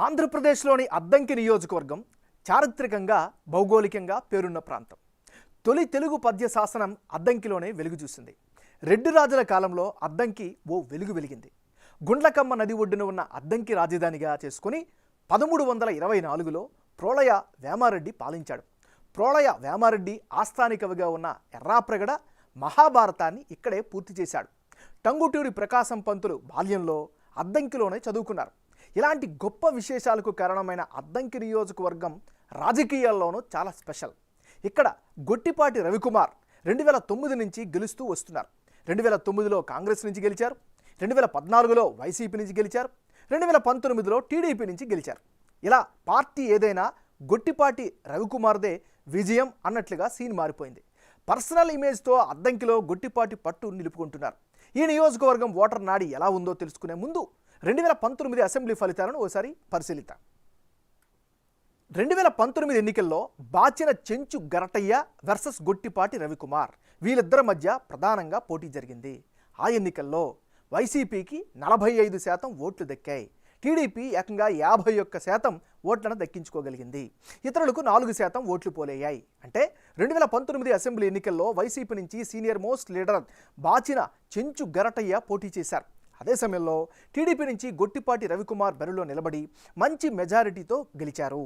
ఆంధ్రప్రదేశ్లోని అద్దంకి నియోజకవర్గం చారిత్రకంగా భౌగోళికంగా పేరున్న ప్రాంతం. తొలి తెలుగు పద్య శాసనం అద్దంకిలోనే వెలుగు చూసింది. రెడ్డి రాజుల కాలంలో అద్దంకి ఓ వెలుగు వెలిగింది. గుండ్లకమ్మ నది ఒడ్డున ఉన్న అద్దంకి రాజధానిగా చేసుకుని 1324లో ప్రోళయ వేమారెడ్డి పాలించాడు. ప్రోళయ వేమారెడ్డి ఆస్థానిక కవిగా ఉన్న ఎర్రాప్రగడ మహాభారతాన్ని ఇక్కడే పూర్తి చేశాడు. టంగుటూరి ప్రకాశం పంతులు బాల్యంలో అద్దంకిలోనే చదువుకున్నారు. ఇలాంటి గొప్ప విశేషాలకు కారణమైన అద్దంకి నియోజకవర్గం రాజకీయాల్లోనూ చాలా స్పెషల్. ఇక్కడ గొట్టిపాటి రవికుమార్ 2009 నుంచి గెలుస్తూ వస్తున్నారు. 2009లో కాంగ్రెస్ నుంచి గెలిచారు, 2014లో వైసీపీ నుంచి గెలిచారు, 2019లో టీడీపీ నుంచి గెలిచారు. ఇలా పార్టీ ఏదైనా గొట్టిపాటి రవికుమార్దే విజయం అన్నట్లుగా సీన్ మారిపోయింది. పర్సనల్ ఇమేజ్తో అద్దంకిలో గొట్టిపాటి పట్టు నిలుపుకుంటున్నారు. ఈ నియోజకవర్గం ఓటర్ నాడి ఎలా ఉందో తెలుసుకునే ముందు 2019 అసెంబ్లీ ఫలితాలను ఓసారి పరిశీలిద్దాం. 2019 ఎన్నికల్లో బాచిన చెంచు గరటయ్య వర్సెస్ గొట్టిపాటి రవికుమార్, వీళ్ళిద్దరి మధ్య ప్రధానంగా పోటీ జరిగింది. ఆ ఎన్నికల్లో వైసీపీకి 45% ఓట్లు దక్కాయి. టీడీపీ ఏకంగా 51% ఓట్లను దక్కించుకోగలిగింది. ఇతరులకు 4% ఓట్లు పోలయ్యాయి. అంటే 2019 అసెంబ్లీ ఎన్నికల్లో వైసీపీ నుంచి senior most leader Bachina Chenchu Garataiah పోటీ చేశారు. అదే సమయంలో టీడీపీ నుంచి గొట్టిపాటి రవికుమార్ బరిలో నిలబడి మంచి మెజారిటీతో గెలిచారు.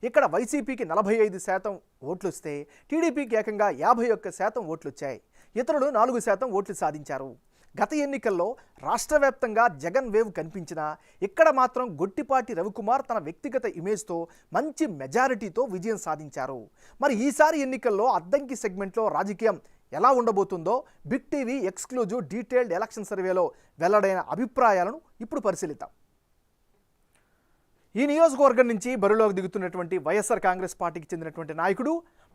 ఇక్కడ వైసీపీకి 45% ఓట్లు వస్తే టీడీపీకి ఏకంగా 51% ఓట్లు వచ్చాయి. ఇతరులు 4% ఓట్లు సాధించారు. గత ఎన్నికల్లో రాష్ట్ర వ్యాప్తంగా జగన్ వేవ్ కనిపించినా ఇక్కడ మాత్రం గొట్టిపాటి రవికుమార్ తన వ్యక్తిగత ఇమేజ్తో మంచి మెజారిటీతో విజయం సాధించారు. మరి ఈసారి ఎన్నికల్లో అద్దంకి సెగ్మెంట్లో రాజకీయం ఎలా ఉండబోతుందో big TV exclusive detailed election సర్వేలో వెల్లడైన అభిప్రాయాలను ఇప్పుడు పరిశీలిద్దాం. ఈ నియోజకవర్గం నుంచి బరిలోకి దిగుతున్నటువంటి వైఎస్ఆర్ కాంగ్రెస్ పార్టీకి చెందినటువంటి నాయకుడు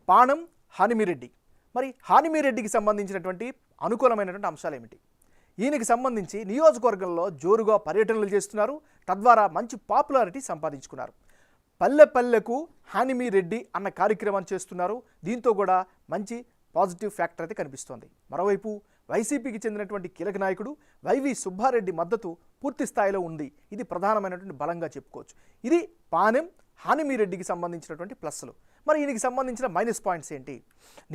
పాణం హానిమిరెడ్డి. మరి హానిమిరెడ్డికి సంబంధించినటువంటి అనుకూలమైనటువంటి అంశాలు ఏమిటి? ఈయనకి సంబంధించి నియోజకవర్గంలో జోరుగా పర్యటనలు చేస్తున్నారు. తద్వారా మంచి పాపులారిటీ సంపాదించుకున్నారు. పల్లె పల్లెకు హానిమిరెడ్డి అన్న కార్యక్రమాన్ని చేస్తున్నారు. దీంతో కూడా మంచి పాజిటివ్ ఫ్యాక్టర్ అయితే కనిపిస్తోంది. మరోవైపు వైసీపీకి చెందినటువంటి కీలక నాయకుడు వైవి సుబ్బారెడ్డి మద్దతు పూర్తి స్థాయిలో ఉంది. ఇది ప్రధానమైనటువంటి బలంగా చెప్పుకోవచ్చు. ఇది పాణెం హానిమిరెడ్డికి సంబంధించినటువంటి ప్లస్లు. మరి ఈయనకి సంబంధించిన మైనస్ పాయింట్స్ ఏంటి?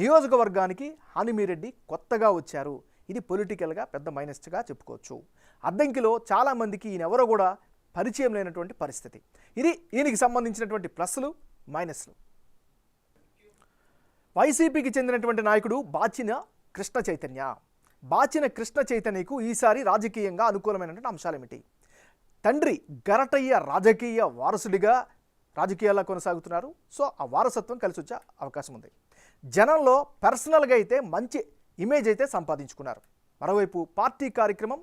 నియోజకవర్గానికి హానిమిరెడ్డి కొత్తగా వచ్చారు. ఇది పొలిటికల్గా పెద్ద మైనస్గా చెప్పుకోవచ్చు. అద్దంకిలో చాలామందికి ఈయనెవరో కూడా పరిచయం లేనటువంటి పరిస్థితి. ఇది ఈయనకి సంబంధించినటువంటి ప్లస్లు మైనస్లు. వైసీపీకి చెందినటువంటి నాయకుడు బాచిన కృష్ణ చైతన్య. బాచిన కృష్ణ చైతన్యకు ఈసారి రాజకీయంగా అనుకూలమైనటువంటి అంశాలు ఏమిటి? తండ్రి గరటయ్య రాజకీయ వారసుడిగా రాజకీయాల్లో కొనసాగుతున్నారు. సో ఆ వారసత్వం కలిసి వచ్చే అవకాశం ఉంది. జనంలో పర్సనల్గా అయితే మంచి ఇమేజ్ అయితే సంపాదించుకున్నారు. మరోవైపు పార్టీ కార్యక్రమం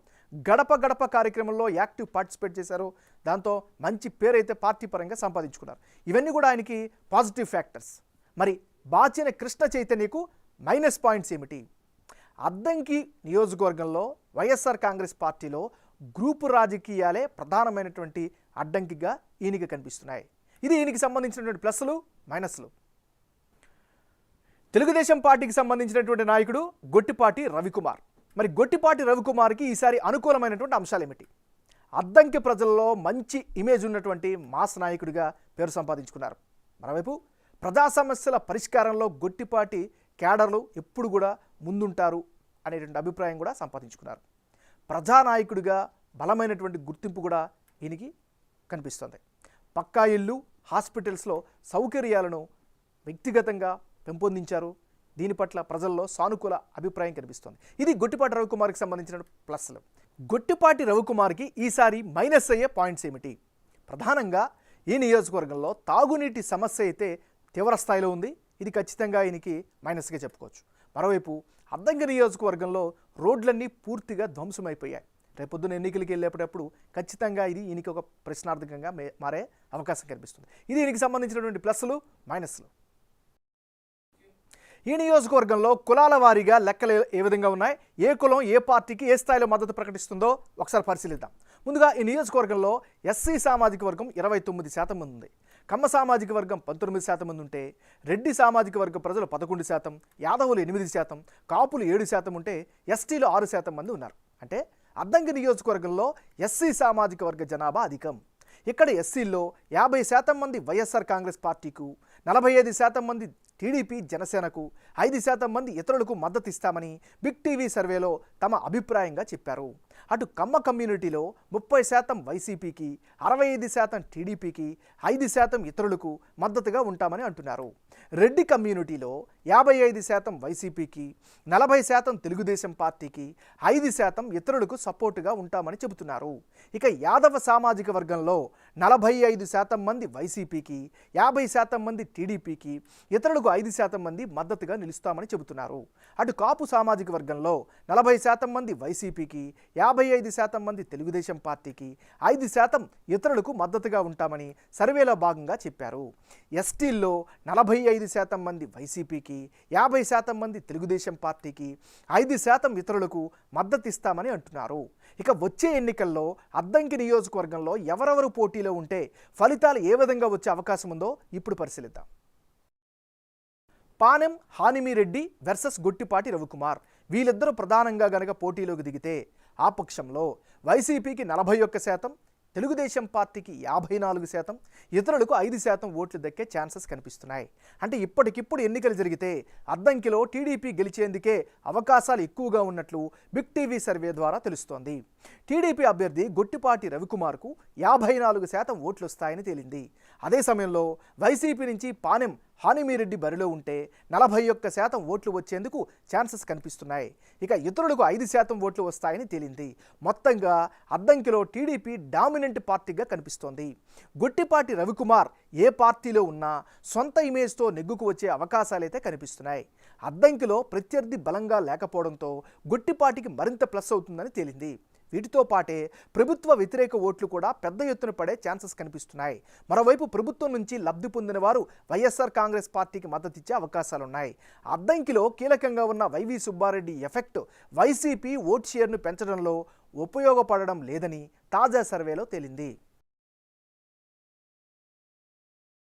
గడప గడప కార్యక్రమంలో యాక్టివ్ పార్టిసిపేట్ చేశారు. దాంతో మంచి పేరైతే పార్టీ పరంగా సంపాదించుకున్నారు. ఇవన్నీ కూడా ఆయనకి పాజిటివ్ ఫ్యాక్టర్స్. మరి బాచిన కృష్ణ చైతన్యకు మైనస్ పాయింట్స్ ఏమిటి? అద్దంకి నియోజకవర్గంలో వైఎస్ఆర్ కాంగ్రెస్ పార్టీలో గ్రూపు రాజకీయాలే ప్రధానమైనటువంటి అడ్డంకిగా ఈయనకి కనిపిస్తున్నాయి. ఇది ఈయనకి సంబంధించినటువంటి ప్లస్లు మైనస్లు. తెలుగుదేశం పార్టీకి సంబంధించినటువంటి నాయకుడు గొట్టిపాటి రవికుమార్. మరి గొట్టిపాటి రవికుమార్కి ఈసారి అనుకూలమైనటువంటి అంశాలు ఏమిటి? అద్దంకి ప్రజల్లో మంచి ఇమేజ్ ఉన్నటువంటి మాస్ నాయకుడిగా పేరు సంపాదించుకున్నారు. మరోవైపు ప్రజా సమస్యల పరిష్కారంలో గొట్టిపాటి క్యాడర్లు ఎప్పుడు కూడా ముందుంటారు అనేటువంటి అభిప్రాయం కూడా సంపాదించుకున్నారు. ప్రజానాయకుడిగా బలమైనటువంటి గుర్తింపు కూడా ఈయనకి కనిపిస్తుంది. పక్కా ఇల్లు, హాస్పిటల్స్లో సౌకర్యాలను వ్యక్తిగతంగా పెంపొందించారు. దీని పట్ల ప్రజల్లో సానుకూల అభిప్రాయం కనిపిస్తుంది. ఇది గొట్టిపాటి రవికుమార్కి సంబంధించిన ప్లస్లు. గొట్టిపాటి రవికుమార్కి ఈసారి మైనస్ అయ్యే పాయింట్స్ ఏమిటి? ప్రధానంగా ఈ నియోజకవర్గంలో తాగునీటి సమస్య అయితే తీవ్ర స్థాయిలో ఉంది. ఇది ఖచ్చితంగా ఈయనకి మైనస్గా చెప్పుకోవచ్చు. మరోవైపు అద్దంకి నియోజకవర్గంలో రోడ్లన్నీ పూర్తిగా ధ్వంసమైపోయాయి. రేపొద్దున ఎన్నికలకి వెళ్ళేటప్పుడు ఖచ్చితంగా ఇది ఈయనకి ఒక ప్రశ్నార్థకంగా మారే అవకాశం కనిపిస్తుంది. ఇది ఈయనకి సంబంధించినటువంటి ప్లస్లు మైనస్లు. ఈ నియోజకవర్గంలో కులాల వారీగా లెక్కలు ఏ విధంగా ఉన్నాయి? ఏ కులం ఏ పార్టీకి ఏ స్థాయిలో మద్దతు ప్రకటిస్తుందో ఒకసారి పరిశీలిద్దాం. ముందుగా ఈ నియోజకవర్గంలో ఎస్సీ సామాజిక వర్గం 29% మంది ఉంది. కమ్మ సామాజిక వర్గం 19% మంది ఉంటే, రెడ్డి సామాజిక వర్గ ప్రజలు 11%, యాదవులు 8%, కాపులు 7% ఉంటే ఎస్టీలు 6% మంది ఉన్నారు. అంటే అద్దంకి నియోజకవర్గంలో ఎస్సీ సామాజిక వర్గ జనాభా అధికం. ఇక్కడ ఎస్సీల్లో 50% మంది వైఎస్ఆర్ కాంగ్రెస్ పార్టీకు, 45% మంది టీడీపీ జనసేనకు, 5% మంది ఇతరులకు మద్దతు ఇస్తామని బిగ్ టీవీ సర్వేలో తమ అభిప్రాయంగా చెప్పారు. అటు కమ్మ కమ్యూనిటీలో 30% వైసీపీకి, 65% టీడీపీకి, 5% ఇతరులకు మద్దతుగా ఉంటామని అంటున్నారు. రెడ్డి కమ్యూనిటీలో 55% వైసీపీకి, 40% తెలుగుదేశం పార్టీకి, 5% ఇతరులకు సపోర్టుగా ఉంటామని చెబుతున్నారు. ఇక యాదవ సామాజిక వర్గంలో 45% మంది వైసీపీకి, 50% మంది టీడీపీకి, ఇతరులకు 5% మంది మద్దతుగా నిలుస్తామని చెబుతున్నారు. అటు కాపు సామాజిక వర్గంలో 40% మంది వైసీపీకి, 55% మంది తెలుగుదేశం పార్టీకి, 5% ఇతరులకు మద్దతుగా ఉంటామని సర్వేలో భాగంగా చెప్పారు. ఎస్టీల్లో 45% మంది వైసీపీకి, 50% మంది తెలుగుదేశం పార్టీకి, 5% ఇతరులకు మద్దతు ఇస్తామని అంటున్నారు. ఇక వచ్చే ఎన్నికల్లో అద్దంకి నియోజకవర్గంలో ఎవరెవరు పోటీలో ఉంటే ఫలితాలు ఏ విధంగా వచ్చే అవకాశం ఉందో ఇప్పుడు పరిశీలిద్దాం. పానెం హానిమిరెడ్డి వర్సెస్ గొట్టిపాటి రవికుమార్, వీళ్ళిద్దరూ ప్రధానంగా గనక పోటీలోకి దిగితే ఆ పక్షంలో వైసీపీకి 41%, తెలుగుదేశం పార్టీకి 54%, ఇతరులకు 5% ఓట్లు దక్కే ఛాన్సెస్ కనిపిస్తున్నాయి. అంటే ఇప్పటికిప్పుడు ఎన్నికలు జరిగితే అద్దంకిలో టీడీపీ గెలిచేందుకే అవకాశాలు ఎక్కువగా ఉన్నట్లు బిగ్ టీవీ సర్వే ద్వారా తెలుస్తోంది. టీడీపీ అభ్యర్థి గొట్టిపాటి రవికుమార్కు 54% ఓట్లు వస్తాయని తేలింది. అదే సమయంలో వైసీపీ నుంచి పానెం హానిమిరెడ్డి బరిలో ఉంటే 41% ఓట్లు వచ్చేందుకు ఛాన్సెస్ కనిపిస్తున్నాయి. ఇక ఇతరులకు 5% ఓట్లు వస్తాయని తేలింది. మొత్తంగా అద్దంకిలో టీడీపీ డామినెంట్ పార్టీగా కనిపిస్తోంది. గొట్టిపాటి రవికుమార్ ఏ పార్టీలో ఉన్నా సొంత ఇమేజ్తో నెగ్గుకు వచ్చే అవకాశాలైతే కనిపిస్తున్నాయి. అద్దంకిలో ప్రత్యర్థి బలంగా లేకపోవడంతో గొట్టిపాటికి మరింత ప్లస్ అవుతుందని తేలింది. వీటితో పాటే ప్రభుత్వ వ్యతిరేక ఓట్లు కూడా పెద్ద ఎత్తున పడే ఛాన్సెస్ కనిపిస్తున్నాయి. మరోవైపు ప్రభుత్వం నుంచి లబ్ధి పొందిన వారు వైఎస్ఆర్ కాంగ్రెస్ పార్టీకి మద్దతిచ్చే అవకాశాలున్నాయి. అద్దంకిలో కీలకంగా ఉన్న YV Subba Reddy effect YCP vote షేర్ను పెంచడంలో ఉపయోగపడడం లేదని తాజా సర్వేలో తేలింది.